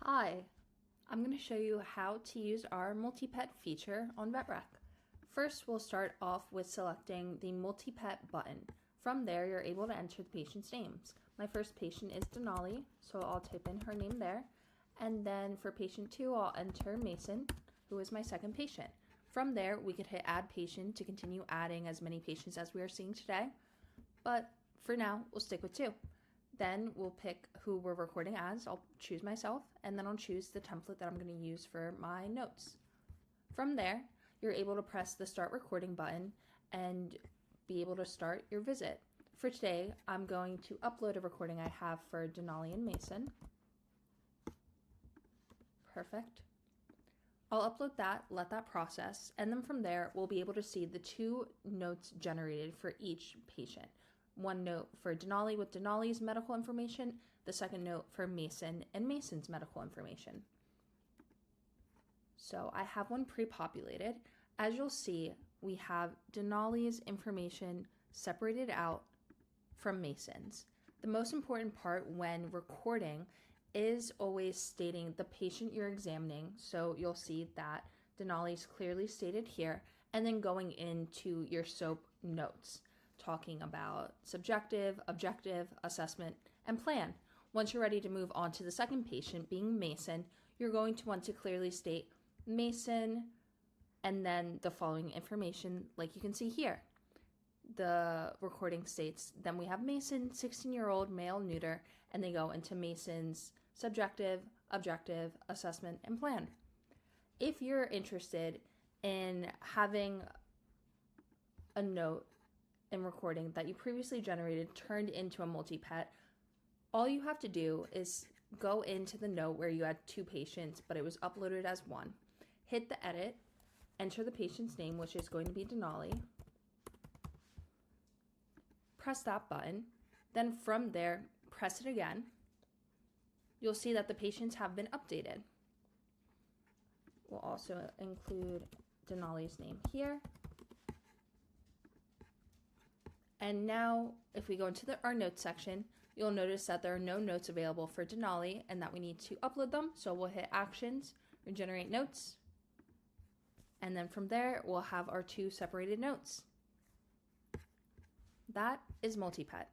Hi, I'm going to show you how to use our multi-pet feature on VetRec. First, we'll start off with selecting the multi-pet button. From there, you're able to enter the patient's names. My first patient is Denali, so I'll type in her name there. And then for patient 2, I'll enter Mason, who is my second patient. From there, we could hit add patient to continue adding as many patients as we are seeing today. But for now, we'll stick with 2. Then we'll pick who we're recording as. I'll choose myself, and then I'll choose the template that I'm going to use for my notes. From there, you're able to press the start recording button and be able to start your visit. For today, I'm going to upload a recording I have for Denali and Mason. Perfect. I'll upload that, let that process, and then from there, we'll be able to see the 2 notes generated for each patient. One note for Denali with Denali's medical information, the second note for Mason and Mason's medical information. So I have one pre-populated. As you'll see, we have Denali's information separated out from Mason's. The most important part when recording is always stating the patient you're examining. So you'll see that Denali's clearly stated here, and then going into your SOAP notes, talking about subjective, objective, assessment, and plan. Once you're ready to move on to the second patient, being Mason, you're going to want to clearly state Mason and then the following information like you can see here. The recording states, then we have Mason, 16-year-old, male, neuter, and they go into Mason's subjective, objective, assessment, and plan. If you're interested in having a note and recording that you previously generated turned into a multi-pet, all you have to do is go into the note where you had 2 patients, but it was uploaded as 1. Hit the edit, enter the patient's name, which is going to be Denali. Press that button. Then from there, press it again. You'll see that the patients have been updated. We'll also include Denali's name here. And now, if we go into our notes section, you'll notice that there are no notes available for Denali and that we need to upload them. So we'll hit Actions, Regenerate Notes, and then from there, we'll have our 2 separated notes. That is multi-pet.